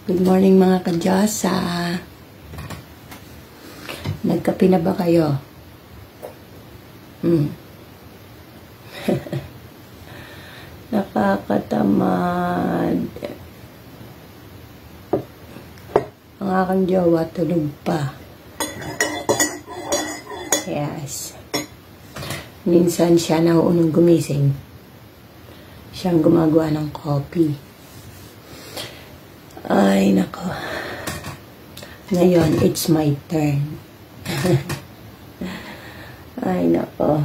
Good morning mga kadyasa. Nagkape na ba kayo? Nakakatamad. Ang aking jowa tulog pa. Yes. Minsan siya nauunang gumising. Siyang gumagawa ng coffee. Ay, nako. Ngayon, it's my turn. Ay, nako.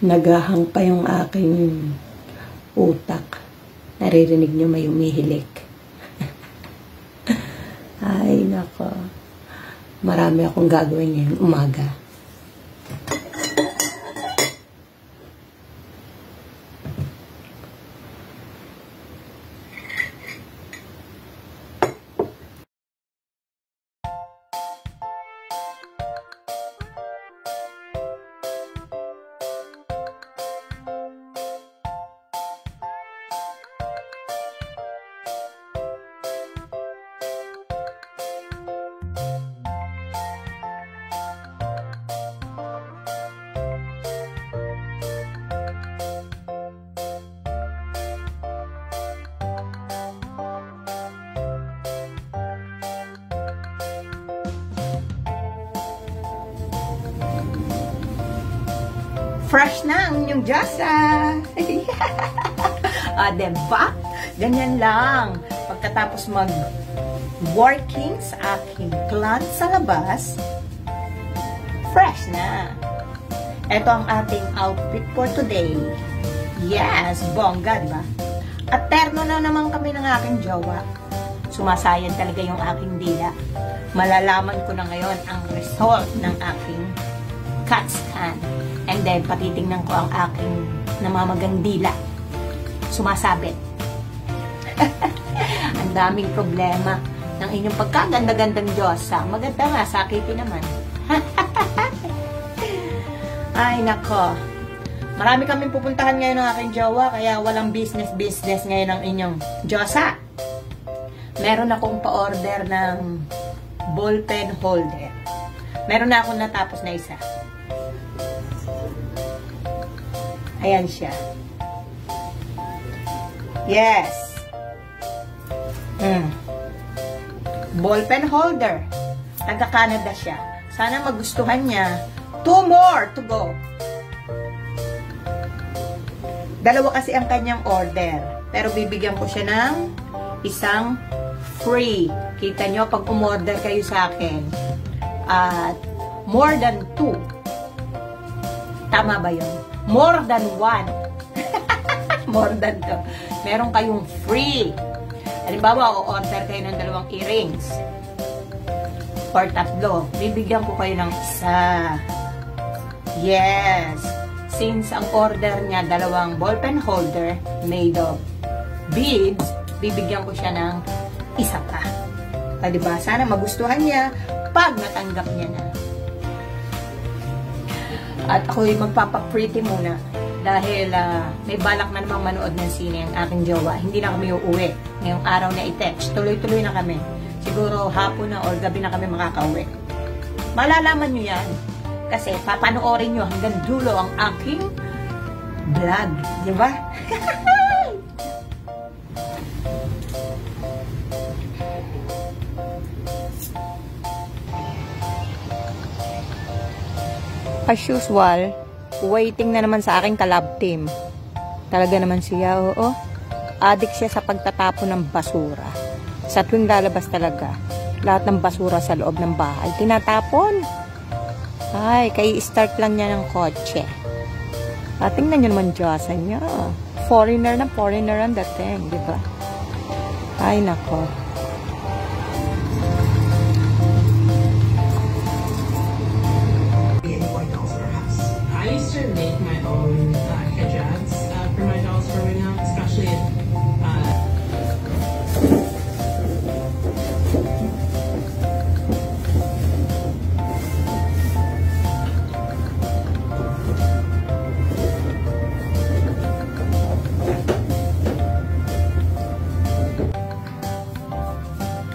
Nagahang pa yung aking utak. Naririnig nyo may umihilik. Ay, nako. Marami akong gagawin ngayong umaga. Fresh na ang inyong Diyosa! Diba? Ganyan lang. Pagkatapos mag-working sa aking plant sa labas, fresh na. Ito ang ating outfit for today. Yes, bongga, diba? At terno na naman kami ng aking jowa. Sumasayad talaga yung aking dila. Malalaman ko na ngayon ang result ng aking CAT scan. And then, patitingnan ko ang aking namamagang dila. Sumasabit. Ang daming problema ng inyong pagkaganda-gandang Diyosa. Maganda nga, sakitin naman. Ay, nako. Marami kaming pupuntahan ngayon ng aking jowa, kaya walang business ngayon ng inyong Diyosa. Meron akong pa-order ng ballpen holder. Meron na akong natapos na isa. Ayan siya. Yes. Ballpen holder. Taga-Canada siya. Sana magustuhan niya. 2 more to go. Dalawa kasi ang kanyang order. Pero bibigyan ko siya ng isang free. Kita nyo, pag umorder kayo sa akin, at more than 2. Tama ba yun? More than 1. More than 2. Meron kayong free. Halimbawa, o-order kayo ng 2 earrings. Or 3. Bibigyan ko kayo ng isa. Yes. Since ang order niya 2 ballpen holder made of beads, bibigyan ko siya ng isa pa. Diba? Sana magustuhan niya pag natanggap niya na. At ako'y magpapapretty muna dahil may balak na namang manood ng sine ang aking jowa. Hindi na kami uuwi. Ngayong araw na i-text. Tuloy-tuloy na kami. Siguro hapon na or gabi na kami makakauwi. Malalaman nyo yan. Kasi papanoorin nyo hanggang dulo ang aking vlog. Diba? As usual, waiting na naman sa aking kalab team. Talaga naman siya, oo. Addict siya sa pagtatapon ng basura. Sa tuwing lalabas talaga, lahat ng basura sa loob ng bahay, tinatapon. Ay, kaya-start lang niya ng kotse. Tingnan niyo naman Diyosa niya. Foreigner ang dating, di ba? Ay, nako. I used to make my own hijabs for my dolls growing up, especially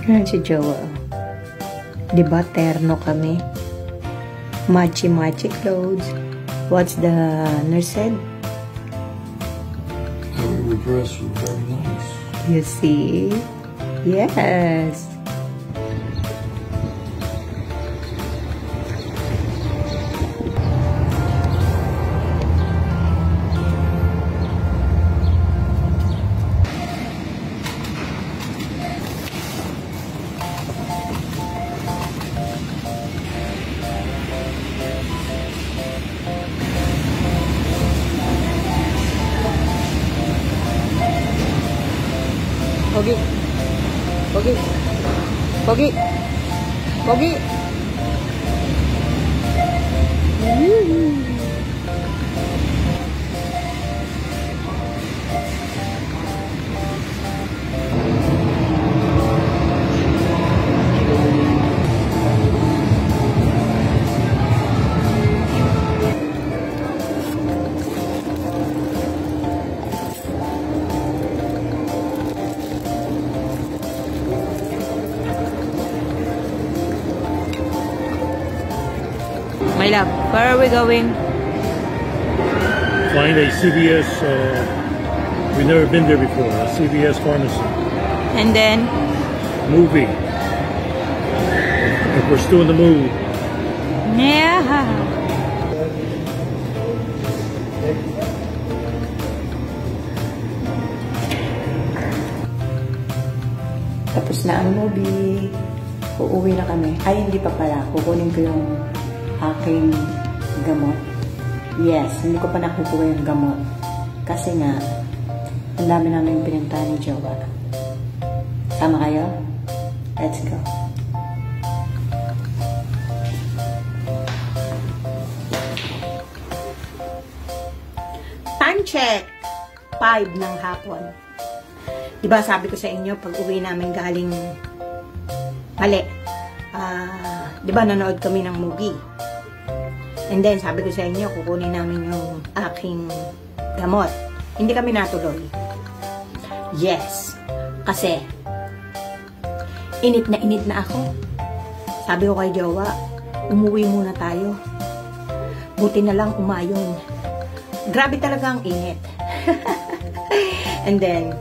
Yan si Jowa. Diba, terno kami? Matchy clothes. What's the nurse said? Our dress was very nice. You see? Yes. Pogi. Pogi. Pogi. Pogi. My love, where are we going? Find a CVS, we've never been there before, a CVS pharmacy. And then, Movie. If we're still in the mood. yeah. Tapos na ang movie. Uuwi na kami. Ay, hindi pa pala. Kukunin ko yung aking gamot. Yes, hindi ko pa nakukuha yung gamot. Kasi nga, ang dami namin pinuntahan ni Jowa. Tama kayo? Let's go. Time check! 5 ng hapon. Diba sabi ko sa inyo, pag uwi namin galing mali, diba nanood kami ng movie. And then, sabi ko sa inyo, kukunin namin yung aking gamot. Hindi kami natuloy. Yes. Kasi, init na ako. Sabi ko kay Jowa, umuwi muna tayo. Buti na lang umayon. Grabe talaga ang init. And then,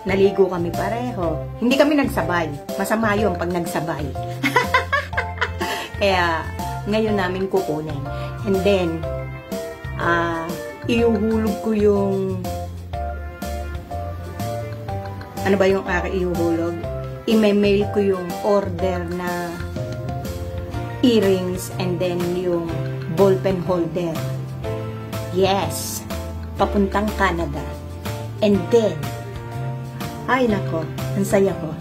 naligo kami pareho. Hindi kami nagsabay. Masama yun pag nagsabay. Kaya, ngayon namin kukunin. And then, iuhulog ko yung, ano ba yung iuhulog? I-mail ko yung order na earrings and then yung ballpen holder. Yes, papuntang Canada. And then, ay nako, ang saya ko.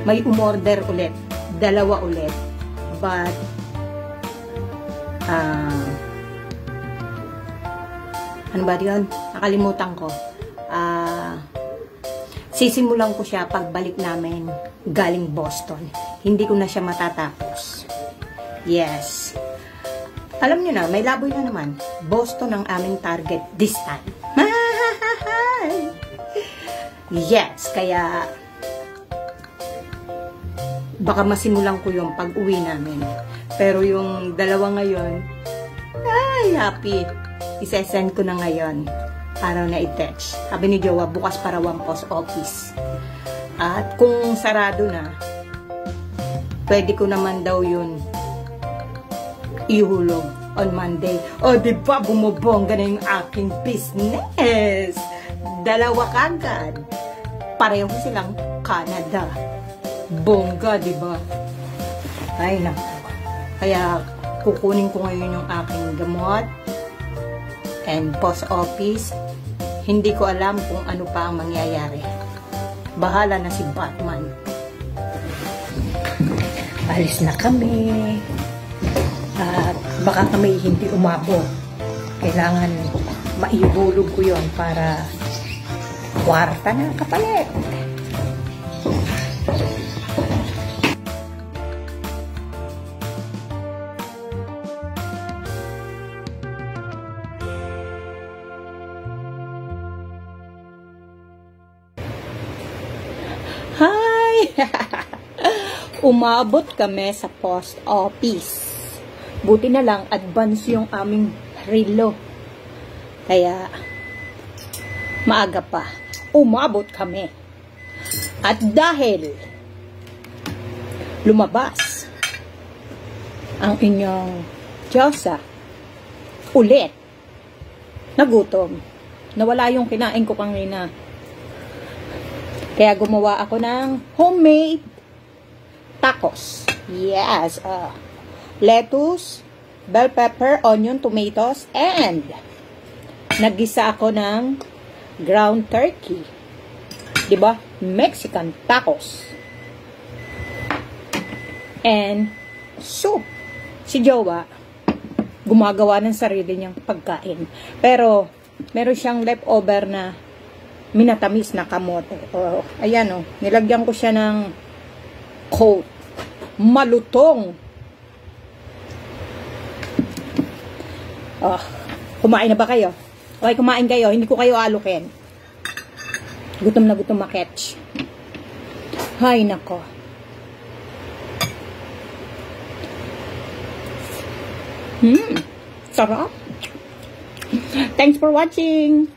May umorder ulit. 2 ulit. But, ano ba yun? Nakalimutan ko. Sisimulan ko siya pagbalik namin galing Boston. Hindi ko na siya matatapos. Yes. Alam nyo na, may laboy na naman. Boston ang aming target this time. Yes, kaya baka masimulan ko yung pag-uwi namin. Pero yung 2 ngayon, ay, happy. Isesend ko na ngayon. Araw na i-text. Sabi ni Jowa, bukas para ang post office. At kung sarado na, pwede ko naman daw yun ihulog on Monday. O, diba, bumubongga na yung aking business. 2 kagad. Pareho silang Canada. Bongga, diba? Ay, naku. Kaya, kukunin ko ngayon yung aking gamot and post office. Hindi ko alam kung ano pa ang mangyayari. Bahala na si Batman. Alis na kami. At baka kami hindi umabot. Kailangan maihulog ko yon para kwarta na kapalit. Hi! Umabot kami sa post office. Buti na lang, advance yung aming relo. Kaya, maaga pa. Umabot kami. At dahil, lumabas ang inyong Diyosa, ulit, nagutom. Nawala yung kinain ko kanina. Kaya gumawa ako ng homemade tacos. Yes. Lettuce, bell pepper, onion, tomatoes, and naggisa ako ng ground turkey. Diba? Mexican tacos. And soup. Si Jowa, gumagawa ng sarili niyang pagkain. Pero, meron siyang leftover na minatamis na kamote. Ayan nilagyan ko siya ng coat. Malutong. Kumain na ba kayo? Okay, kumain kayo. Hindi ko kayo alukin. Gutom na gutom maketch. Hay nako. Sarap. Thanks for watching.